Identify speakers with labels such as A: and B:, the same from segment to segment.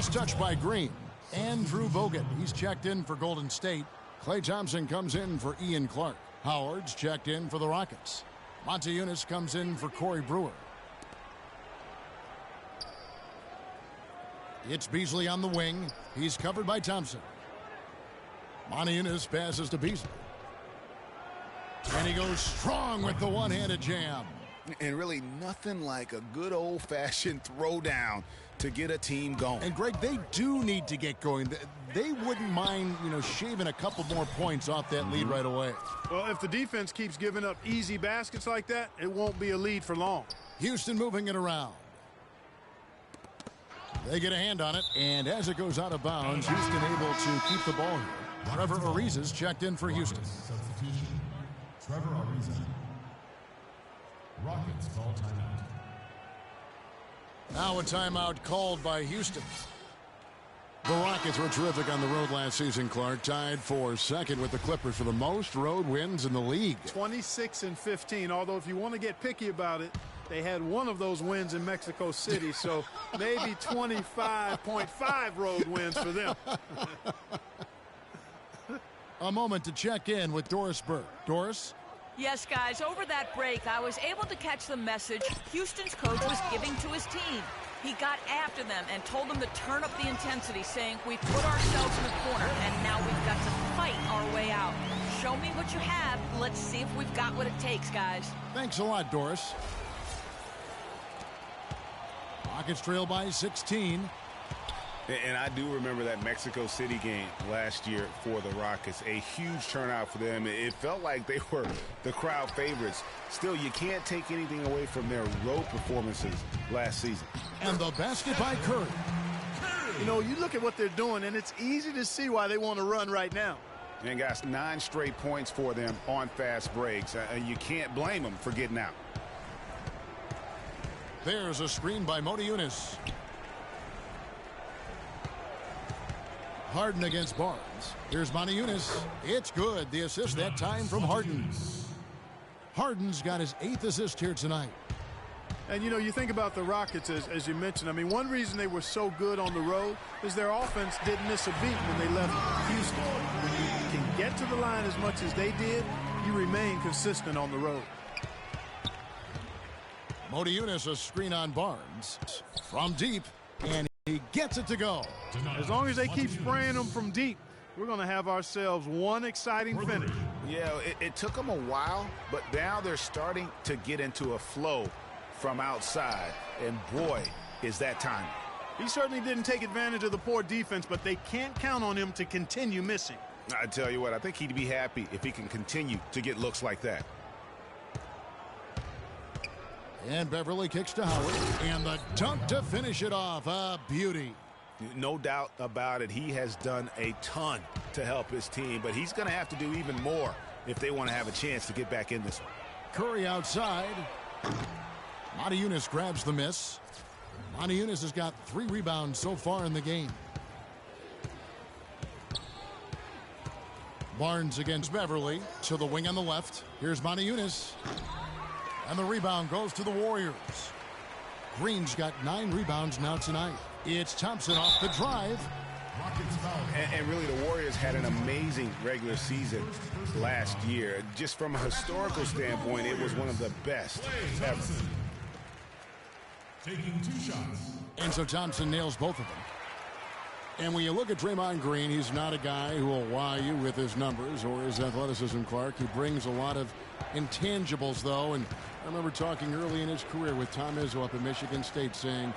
A: Last touch by Green. Andrew Bogut, he's checked in for Golden State. Klay Thompson comes in for Ian Clark. Howard's checked in for the Rockets. Montejunas comes in for Corey Brewer. It's Beasley on the wing. He's covered by Thompson. Montejunas passes to Beasley. And he goes strong with the one-handed jam.
B: And really nothing like a good old-fashioned throwdown to get a team going.
A: And, Greg, they do need to get going. They wouldn't mind, shaving a couple more points off that lead right away.
C: Well, if the defense keeps giving up easy baskets like that, it won't be a lead for long.
A: Houston moving it around. They get a hand on it, and as it goes out of bounds, Houston able to keep the ball here. Trevor Ariza's checked in for Houston.
D: Substitution. Trevor Ariza. Rockets call timeout.
A: Now a timeout called by Houston. The Rockets were terrific on the road last season, Clark. Tied for second with the Clippers for the most road wins in the league.
C: 26-15, although if you want to get picky about it, they had one of those wins in Mexico City, so maybe 25.5 road wins for them.
A: A moment to check in with Doris Burke. Doris?
E: Yes, guys, over that break, I was able to catch the message Houston's coach was giving to his team. He got after them and told them to turn up the intensity, saying, we've put ourselves in the corner, and now we've got to fight our way out. Show me what you have. Let's see if we've got what it takes, guys.
A: Thanks a lot, Doris. Rockets trail by 16.
B: And I do remember that Mexico City game last year for the Rockets. A huge turnout for them. It felt like they were the crowd favorites. Still, you can't take anything away from their road performances last season.
A: And the basket by Curry.
C: You look at what they're doing, and it's easy to see why they want to run right now.
B: And got 9 straight points for them on fast breaks. And you can't blame them for getting out.
A: There's a screen by Montejunas. Harden against Barnes. Here's Montejunas. It's good. The assist that time from Harden. Harden's got his 8th assist here tonight.
C: And, you think about the Rockets, as you mentioned. I mean, one reason they were so good on the road is their offense didn't miss a beat when they left Houston. When you can get to the line as much as they did, you remain consistent on the road.
A: Montejunas, a screen on Barnes. From deep, and he gets it to go.
C: As long as they keep spraying them from deep, we're going to have ourselves one exciting finish.
B: Yeah, it took them a while, but now they're starting to get into a flow from outside. And boy, is that time.
C: He certainly didn't take advantage of the poor defense, but they can't count on him to continue missing.
B: I tell you what, I think he'd be happy if he can continue to get looks like that.
A: And Beverly kicks to Howard. And the dunk to finish it off. A beauty.
B: No doubt about it. He has done a ton to help his team, but he's going to have to do even more if they want to have a chance to get back in this one.
A: Curry outside. Montejunas grabs the miss. Montejunas has got 3 rebounds so far in the game. Barnes against Beverly. To the wing on the left. Here's Montejunas. And the rebound goes to the Warriors. Green's got 9 rebounds now tonight. It's Thompson off the drive.
B: And really, the Warriors had an amazing regular season last year. Just from a historical standpoint, it was one of the best ever.
D: Taking 2 shots.
A: And so Thompson nails both of them. And when you look at Draymond Green, he's not a guy who will wow you with his numbers or his athleticism, Clark. He brings a lot of intangibles, though. And I remember talking early in his career with Tom Izzo up at Michigan State saying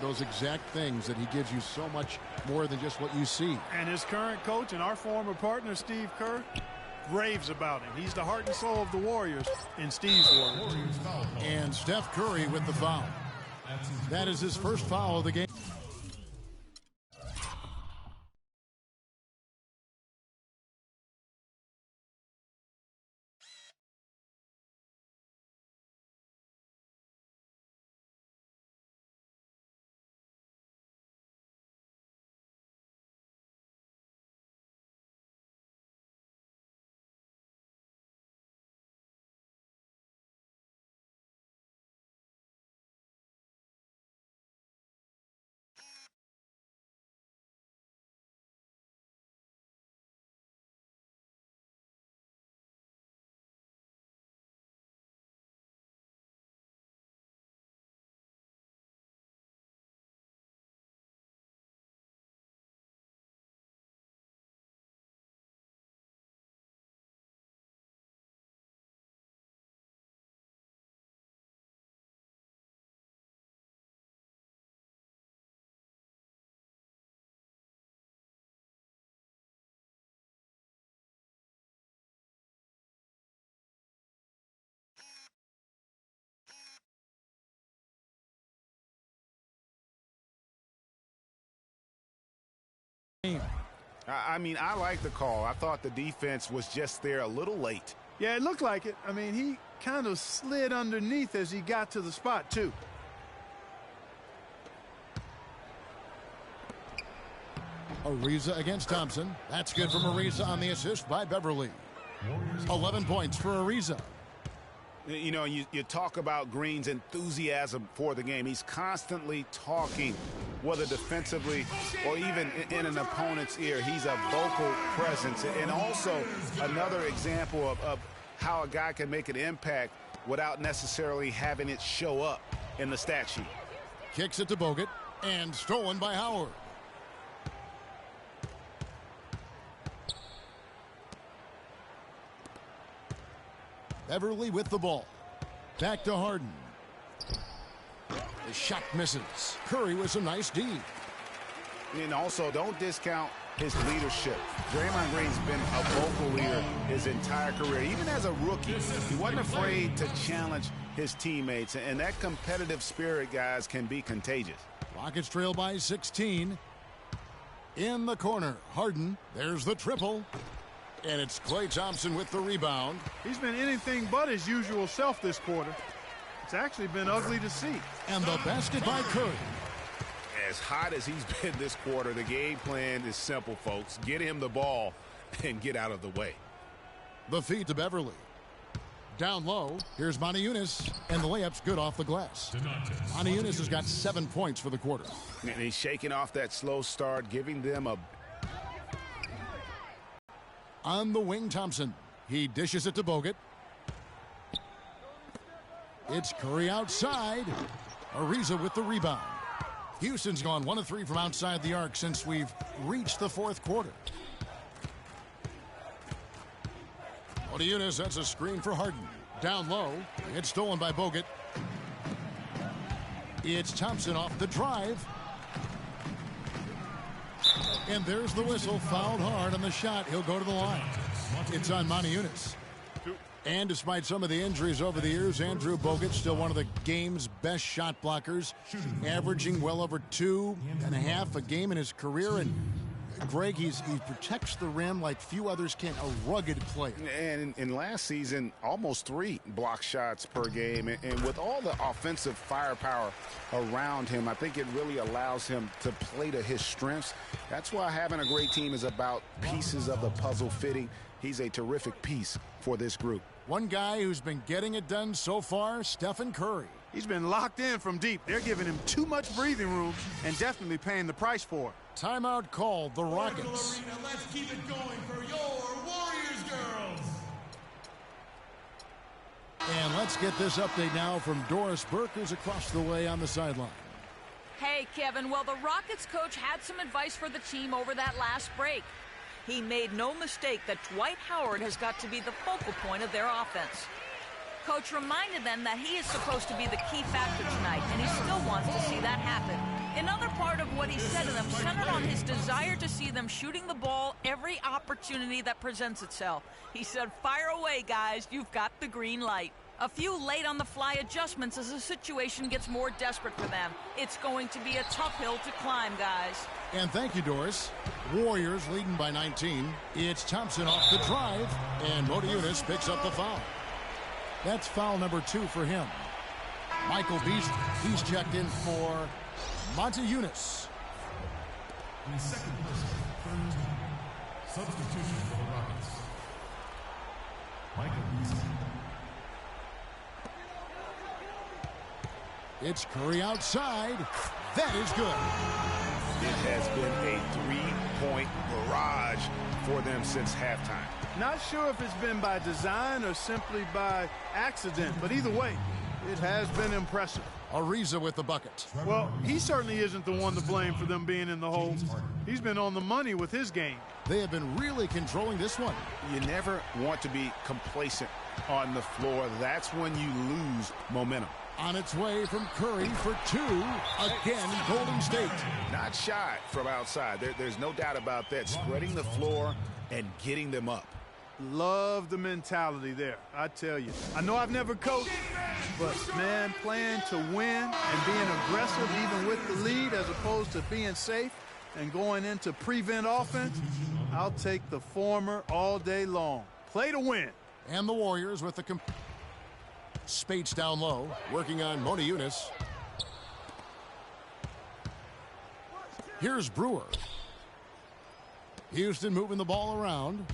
A: those exact things, that he gives you so much more than just what you see.
C: And his current coach and our former partner, Steve Kerr, raves about him. He's the heart and soul of the Warriors in Steve's words.
A: And Steph Curry with the foul. That is his first foul of the game.
B: I mean, I like the call. I thought the defense was just there a little late.
C: Yeah, it looked like it. I mean, he kind of slid underneath as he got to the spot, too.
A: Ariza against Thompson. That's good from Ariza on the assist by Beverly. 11 points for Ariza.
B: You know, you talk about Green's enthusiasm for the game. He's constantly talking, whether defensively or even in an opponent's ear. He's a vocal presence. And also another example of how a guy can make an impact without necessarily having it show up in the stat sheet.
A: Kicks it to Bogut and stolen by Howard. Beverly with the ball. Back to Harden. The shot misses. Curry with some nice D.
B: And also, don't discount his leadership. Draymond Green's been a vocal leader his entire career. Even as a rookie, he wasn't afraid to challenge his teammates. And that competitive spirit, guys, can be contagious.
A: Rockets trail by 16. In the corner, Harden. There's the triple. And it's Klay Thompson with the rebound.
C: He's been anything but his usual self this quarter. It's actually been ugly to see.
A: And the basket by Curry.
B: As hot as he's been this quarter, the game plan is simple, folks. Get him the ball and get out of the way.
A: The feed to Beverly. Down low, here's Motiejunas, and the layup's good off the glass. Motiejunas has got 7 points for the quarter.
B: And he's shaking off that slow start, giving them a...
A: On the wing, Thompson. He dishes it to Bogut. It's Curry outside. Ariza with the rebound. Houston's gone 1 of 3 from outside the arc since we've reached the fourth quarter. Motiejunas, that's a screen for Harden. Down low. It's stolen by Bogut. It's Thompson off the drive. And there's the whistle. Fouled hard on the shot. He'll go to the line. It's on Motiejunas. And despite some of the injuries over the years, Andrew Bogut still one of the game's best shot blockers, averaging well over 2.5 a game in his career. And Greg, he protects the rim like few others can. A rugged player.
B: And in last season, almost 3 block shots per game. And with all the offensive firepower around him, I think it really allows him to play to his strengths. That's why having a great team is about pieces of the puzzle fitting. He's a terrific piece for this group.
A: One guy who's been getting it done so far, Stephen Curry.
C: He's been locked in from deep. They're giving him too much breathing room and definitely paying the price for it.
A: Timeout called, the Rockets.
D: Arena, let's keep it going for your Warriors girls.
A: And let's get this update now from Doris Burke, who's across the way on the sideline.
E: Hey, Kevin. Well, the Rockets coach had some advice for the team over that last break. He made no mistake that Dwight Howard has got to be the focal point of their offense. Coach reminded them that he is supposed to be the key factor tonight, and he still wants to see that happen. Another part of what he said to them centered on his desire to see them shooting the ball every opportunity that presents itself. He said, "Fire away, guys. You've got the green light." A few late-on-the-fly adjustments as the situation gets more desperate for them. It's going to be a tough hill to climb, guys.
A: And thank you, Doris. Warriors leading by 19. It's Thompson off the drive, and Motiejunas picks up the foul. That's foul number 2 for him. Michael Beasley, he's checked in for Motiejunas.
D: In second person, third team. Substitution for the Rockets. Michael Beasley.
A: It's Curry outside. That is good.
B: It has been a 3-point barrage for them since halftime.
C: Not sure if it's been by design or simply by accident, but either way, it has been impressive.
A: Ariza with the bucket.
C: Well, he certainly isn't the one to blame for them being in the hole. He's been on the money with his game.
A: They have been really controlling this one.
B: You never want to be complacent on the floor. That's when you lose momentum.
A: On its way from Curry for 2. Again, Golden State.
B: Not shy from outside. There's no doubt about that. Spreading the floor and getting them up.
C: Love the mentality there, I tell you. I know I've never coached, but, man, playing to win and being aggressive even with the lead as opposed to being safe, and going into prevent offense, I'll take the former all day long. Play to win.
A: And the Warriors with the Spates down low, working on Mona Eunice. Here's Brewer. Houston moving the ball around.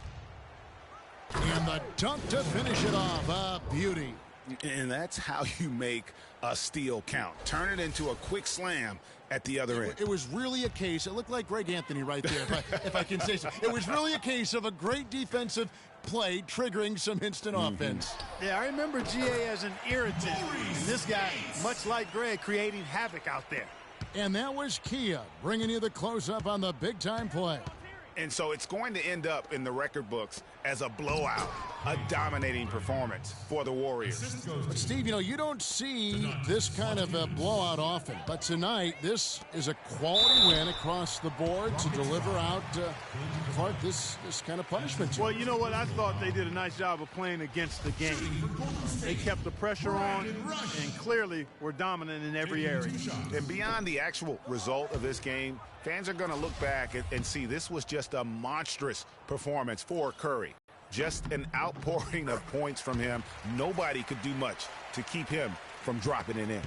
A: And the dunk to finish it off. A beauty.
B: And that's how you make a steal count. Turn it into a quick slam at the other end.
A: It was really a case. It looked like Greg Anthony right there, if I can say so. It was really a case of a great defensive play triggering some instant offense.
C: Yeah, I remember GA as an irritant. And this guy, much like Greg, creating havoc out there.
A: And that was Kia bringing you the close-up on the big-time play.
B: And so it's going to end up in the record books as a blowout, a dominating performance for the Warriors.
A: But Steve, you don't see this kind of a blowout often. But tonight, this is a quality win across the board to deliver out, Clark, this kind of punishment.
C: Well, you know what? I thought they did a nice job of playing against the game. They kept the pressure on and clearly were dominant in every area.
B: And beyond the actual result of this game, fans are going to look back and see this was just a monstrous performance for Curry. Just an outpouring of points from him. Nobody could do much to keep him from dropping it in.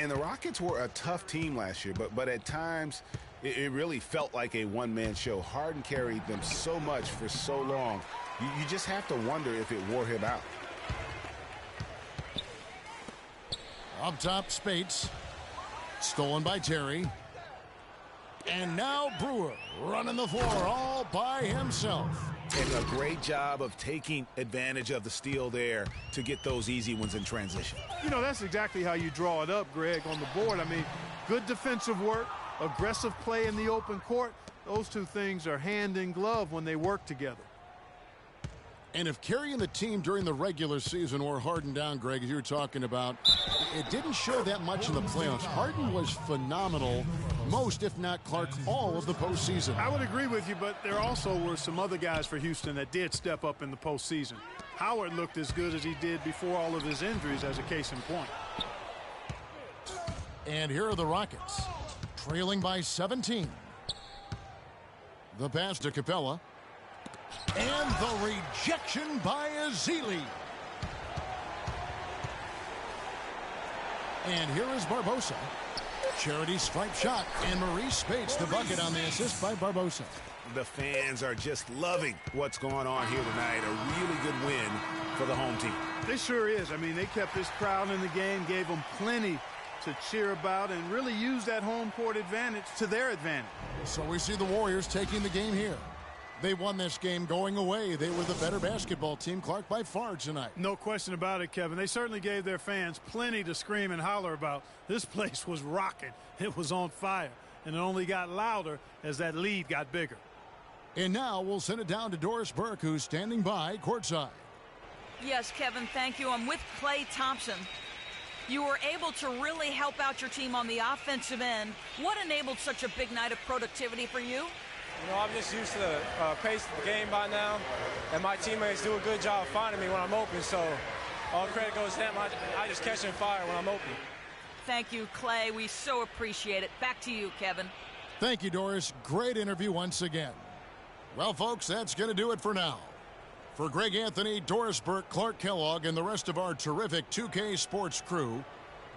B: And the Rockets were a tough team last year, but at times it really felt like a one-man show. Harden carried them so much for so long. You just have to wonder if it wore him out.
A: Up top, Spates. Stolen by Terry. And now Brewer running the floor all by himself.
B: And a great job of taking advantage of the steal there to get those easy ones in transition.
C: That's exactly how you draw it up, Greg, on the board. I mean, good defensive work, aggressive play in the open court. Those two things are hand in glove when they work together.
A: And if carrying the team during the regular season wore Harden down, Greg, as you were talking about, it didn't show that much in the playoffs. Harden was phenomenal most, if not Clark, all of the postseason.
C: I would agree with you, but there also were some other guys for Houston that did step up in the postseason. Howard looked as good as he did before all of his injuries, as a case in point.
A: And here are the Rockets, trailing by 17. The pass to Capella. And the rejection by Ezeli. And here is Barbosa. Charity stripe shot. And Maurice Spates the bucket on the assist by Barbosa.
B: The fans are just loving what's going on here tonight. A really good win for the home team.
C: They sure is. I mean, they kept this crowd in the game, gave them plenty to cheer about, and really used that home court advantage to their advantage.
A: So we see the Warriors taking the game here. They won this game going away. They were the better basketball team, Clark, by far tonight.
C: No question about it, Kevin. They certainly gave their fans plenty to scream and holler about. This place was rocking. It was on fire. And it only got louder as that lead got bigger.
A: And now we'll send it down to Doris Burke, who's standing by courtside.
E: Yes, Kevin, thank you. I'm with Klay Thompson. You were able to really help out your team on the offensive end. What enabled such a big night of productivity for you?
F: I'm just used to the pace of the game by now, and my teammates do a good job finding me when I'm open, so all credit goes to them. I just catch and fire when I'm open.
E: Thank you, Klay. We so appreciate it. Back to you, Kevin.
A: Thank you, Doris. Great interview once again. Well, folks, that's going to do it for now. For Greg Anthony, Doris Burke, Clark Kellogg, and the rest of our terrific 2K Sports crew,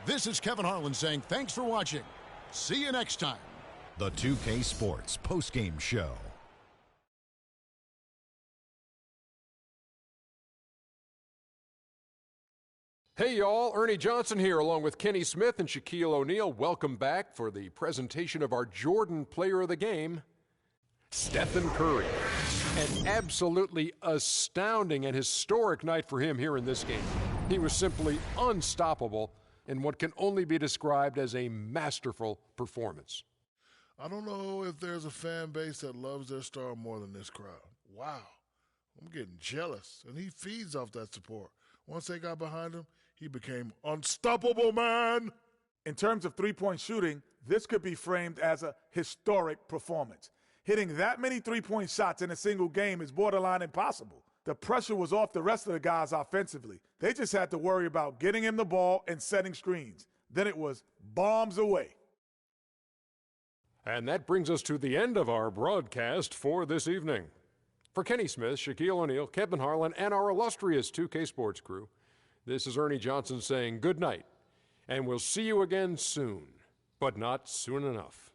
A: this is Kevin Harlan saying thanks for watching. See you next time.
G: The 2K Sports postgame show.
H: Hey y'all, Ernie Johnson here along with Kenny Smith and Shaquille O'Neal. Welcome back for the presentation of our Jordan Player of the Game, Stephen Curry. An absolutely astounding and historic night for him here in this game. He was simply unstoppable in what can only be described as a masterful performance.
I: I don't know if there's a fan base that loves their star more than this crowd. Wow. I'm getting jealous, and he feeds off that support. Once they got behind him, he became unstoppable, man.
J: In terms of three-point shooting, this could be framed as a historic performance. Hitting that many three-point shots in a single game is borderline impossible. The pressure was off the rest of the guys offensively. They just had to worry about getting him the ball and setting screens. Then it was bombs away.
H: And that brings us to the end of our broadcast for this evening. For Kenny Smith, Shaquille O'Neal, Kevin Harlan, and our illustrious 2K Sports crew, this is Ernie Johnson saying good night, and we'll see you again soon, but not soon enough.